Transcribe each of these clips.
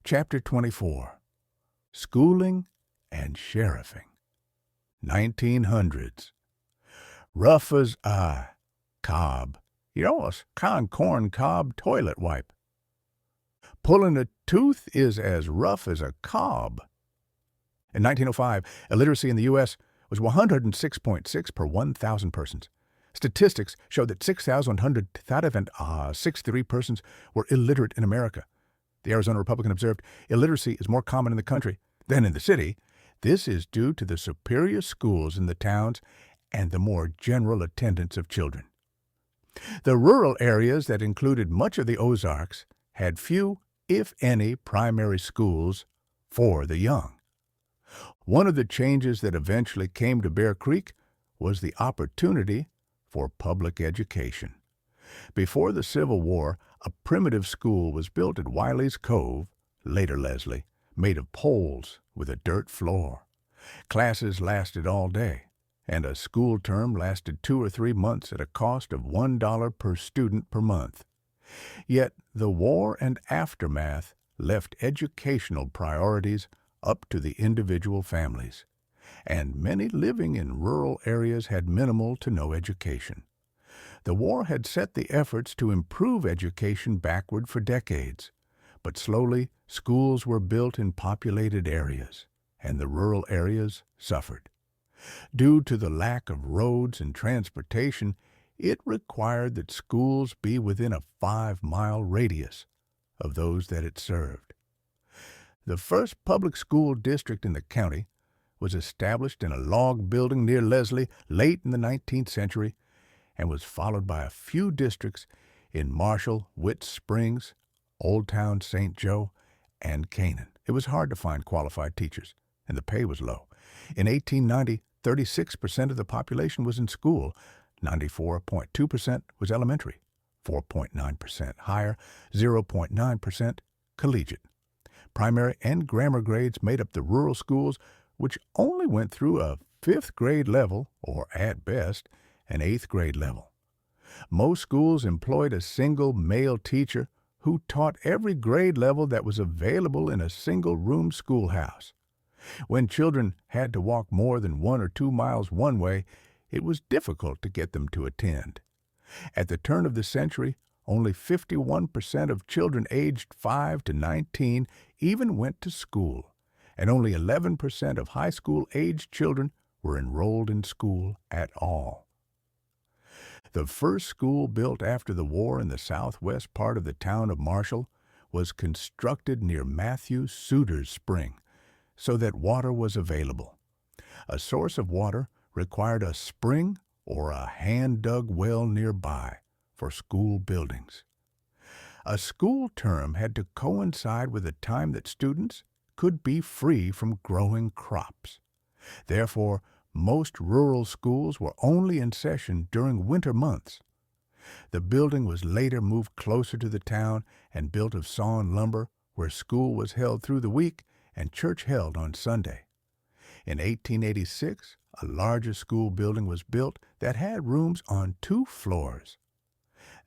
Chapter 24. Schooling and Sheriffing. 1900s. Rough as a cob. A corn cob toilet wipe. Pulling a tooth is as rough as a cob. In 1905, illiteracy in the U.S. was 106.6 per 1,000 persons. Statistics showed that 6,163 persons were illiterate in America. The Arizona Republican observed, illiteracy is more common in the country than in the city. This is due to the superior schools in the towns and the more general attendance of children. The rural areas that included much of the Ozarks had few, if any, primary schools for the young. One of the changes that eventually came to Bear Creek was the opportunity for public education. Before the Civil War, a primitive school was built at Wiley's Cove, later Leslie, made of poles with a dirt floor. Classes lasted all day, and a school term lasted 2 or 3 months at a cost of $1 per student per month. Yet the war and aftermath left educational priorities up to the individual families, and many living in rural areas had minimal to no education. The war had set the efforts to improve education backward for decades, but slowly schools were built in populated areas, and the rural areas suffered. Due to the lack of roads and transportation, it required that schools be within a 5-mile radius of those that it served. The first public school district in the county was established in a log building near Leslie late in the 19th century and was followed by a few districts in Marshall, Witts Springs, Old Town St. Joe, and Canaan. It was hard to find qualified teachers, and the pay was low. In 1890, 36% of the population was in school, 94.2% was elementary, 4.9% higher, 0.9% collegiate. Primary and grammar grades made up the rural schools, which only went through a 5th grade level, or at best, an 8th grade level. Most schools employed a single male teacher who taught every grade level that was available in a single-room schoolhouse. When children had to walk more than 1 or 2 miles one way, it was difficult to get them to attend. At the turn of the century, only 51% of children aged 5 to 19 even went to school, and only 11% of high school-aged children were enrolled in school at all. The first school built after the war in the southwest part of the town of Marshall was constructed near Matthew Suter's Spring, so that water was available. A source of water required a spring or a hand-dug well nearby for school buildings. A school term had to coincide with a time that students could be free from growing crops. Therefore, most rural schools were only in session during winter months. The building was later moved closer to the town and built of sawn lumber, where school was held through the week and church held on Sunday. In 1886, a larger school building was built that had rooms on 2 floors.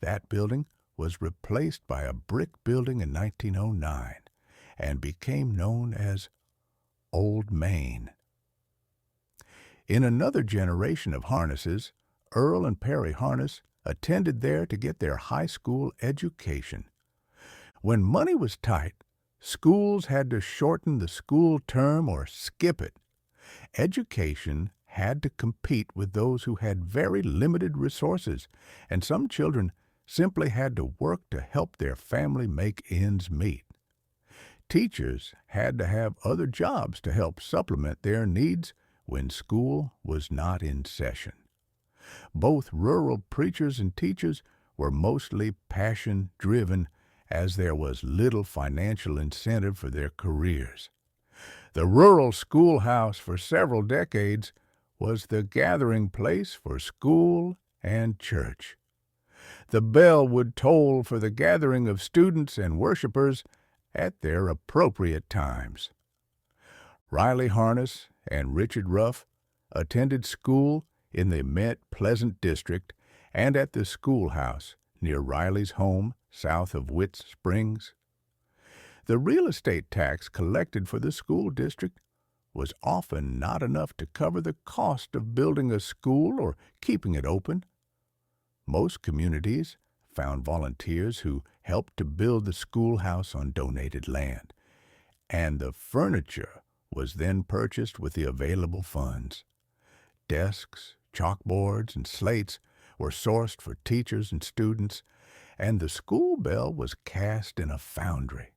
That building was replaced by a brick building in 1909 and became known as Old Main. In another generation of harnesses, Earl and Perry Harness attended there to get their high school education. When money was tight, schools had to shorten the school term or skip it. Education had to compete with those who had very limited resources, and some children simply had to work to help their family make ends meet. Teachers had to have other jobs to help supplement their needs when school was not in session. Both rural preachers and teachers were mostly passion-driven, as there was little financial incentive for their careers. The rural schoolhouse for several decades was the gathering place for school and church. The bell would toll for the gathering of students and worshipers at their appropriate times. Riley Harness and Richard Ruff attended school in the Met Pleasant district and at the schoolhouse near Riley's home south of Witts Springs. The real estate tax collected for the school district was often not enough to cover the cost of building a school or keeping it open. Most communities found volunteers who helped to build the schoolhouse on donated land, and the furniture was then purchased with the available funds. Desks, chalkboards, and slates were sourced for teachers and students, and the school bell was cast in a foundry.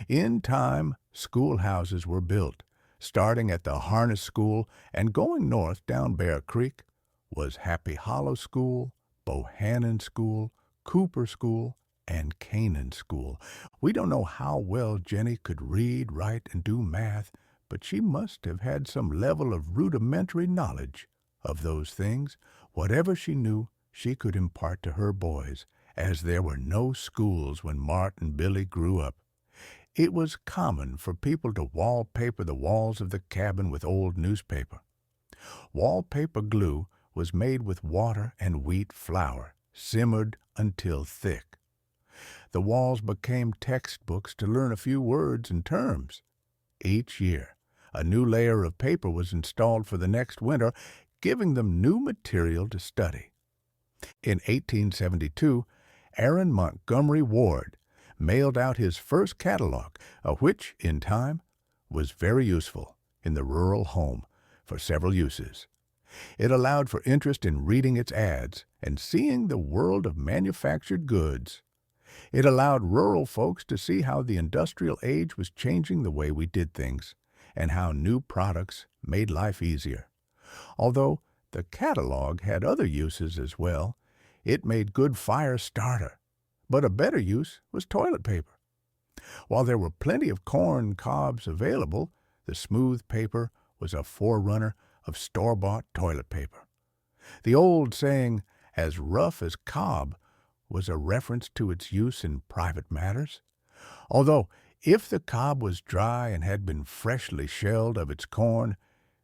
In time, schoolhouses were built, starting at the Harness School and going north down Bear Creek was Happy Hollow School, Bohannon School, Cooper School, and Canaan School. We don't know how well Jenny could read, write, and do math, but she must have had some level of rudimentary knowledge of those things. Whatever she knew, she could impart to her boys, as there were no schools when Mart and Billy grew up. It was common for people to wallpaper the walls of the cabin with old newspaper. Wallpaper glue was made with water and wheat flour, simmered until thick. The walls became textbooks to learn a few words and terms. Each year, a new layer of paper was installed for the next winter, giving them new material to study. In 1872, Aaron Montgomery Ward mailed out his first catalog, which, in time, was very useful in the rural home for several uses. It allowed for interest in reading its ads and seeing the world of manufactured goods. It allowed rural folks to see how the industrial age was changing the way we did things and how new products made life easier. Although the catalog had other uses as well, it made good fire starter, but a better use was toilet paper. While there were plenty of corn cobs available, the smooth paper was a forerunner of store-bought toilet paper. The old saying, "as rough as cob," was a reference to its use in private matters. Although, if the cob was dry and had been freshly shelled of its corn,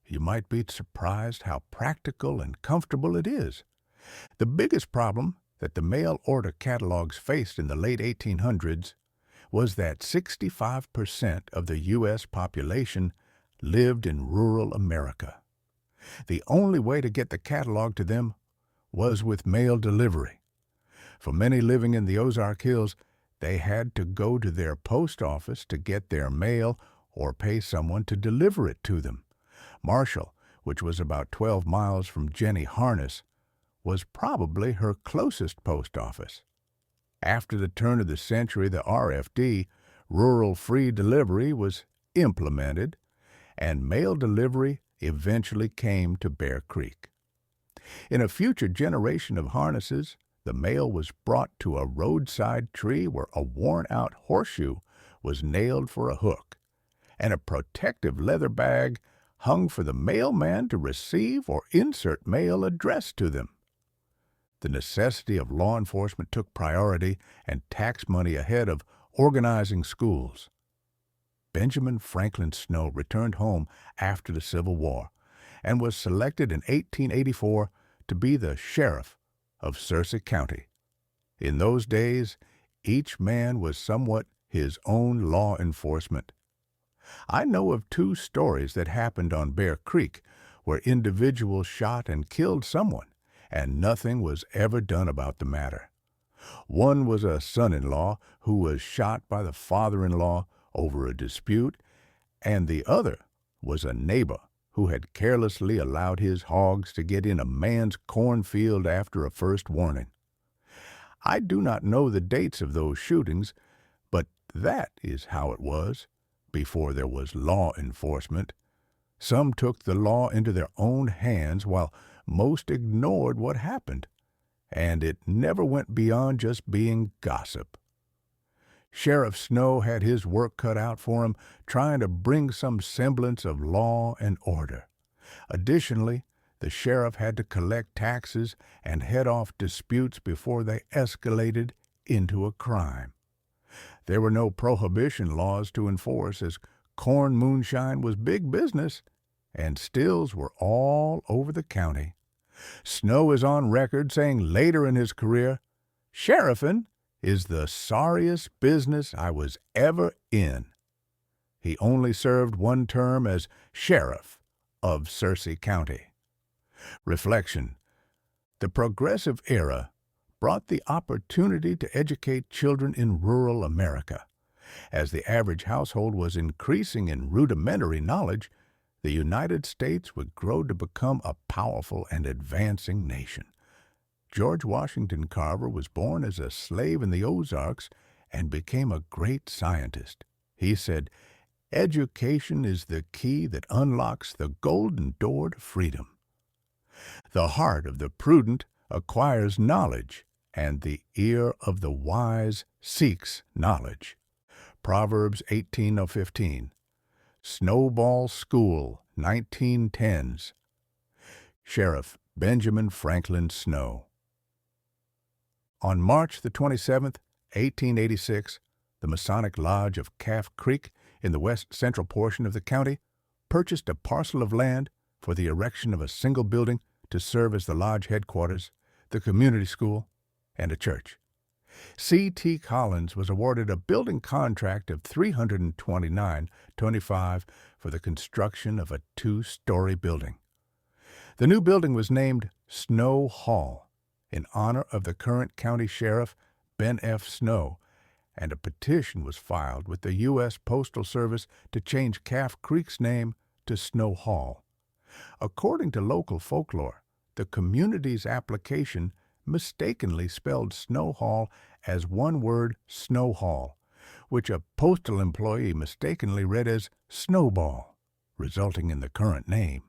you might be surprised how practical and comfortable it is. The biggest problem that the mail-order catalogs faced in the late 1800s was that 65% of the U.S. population lived in rural America. The only way to get the catalog to them was with mail delivery. For many living in the Ozark Hills, they had to go to their post office to get their mail or pay someone to deliver it to them. Marshall, which was about 12 miles from Jenny Harness, was probably her closest post office. After the turn of the century, the RFD, Rural Free Delivery, was implemented, and mail delivery eventually came to Bear Creek. In a future generation of harnesses, the mail was brought to a roadside tree where a worn-out horseshoe was nailed for a hook, and a protective leather bag hung for the mailman to receive or insert mail addressed to them. The necessity of law enforcement took priority and tax money ahead of organizing schools. Benjamin Franklin Snow returned home after the Civil War and was selected in 1884 to be the sheriff of Searcy County. In those days, each man was somewhat his own law enforcement. I know of 2 stories that happened on Bear Creek where individuals shot and killed someone, and nothing was ever done about the matter. One was a son-in-law who was shot by the father-in-law over a dispute, and the other was a neighbor who had carelessly allowed his hogs to get in a man's cornfield after a first warning. I do not know the dates of those shootings, but that is how it was before there was law enforcement. Some took the law into their own hands while most ignored what happened, and it never went beyond just being gossip. Sheriff Snow had his work cut out for him, trying to bring some semblance of law and order. Additionally, the sheriff had to collect taxes and head off disputes before they escalated into a crime. There were no prohibition laws to enforce, as corn moonshine was big business, and stills were all over the county. Snow is on record saying later in his career, "Sheriffin' is the sorriest business I was ever in. He only served one term as sheriff of Searcy County. Reflection. The Progressive Era brought the opportunity to educate children in rural America. As the average household was increasing in rudimentary knowledge, the United States would grow to become a powerful and advancing nation. George Washington Carver was born as a slave in the Ozarks and became a great scientist. He said, "Education is the key that unlocks the golden door to freedom. The heart of the prudent acquires knowledge, and the ear of the wise seeks knowledge." Proverbs 18:15. Snowball School, 1910s. Sheriff Benjamin Franklin Snow. On March the 27th, 1886, the Masonic Lodge of Calf Creek in the west central portion of the county purchased a parcel of land for the erection of a single building to serve as the lodge headquarters, the community school, and a church. C.T. Collins was awarded a building contract of $329.25 for the construction of a 2-story building. The new building was named Snow Hall in honor of the current county sheriff, Ben F. Snow, and a petition was filed with the U.S. Postal Service to change Calf Creek's name to Snow Hall. According to local folklore, the community's application mistakenly spelled Snow Hall as one word Snow Hall, which a postal employee mistakenly read as Snowball, resulting in the current name.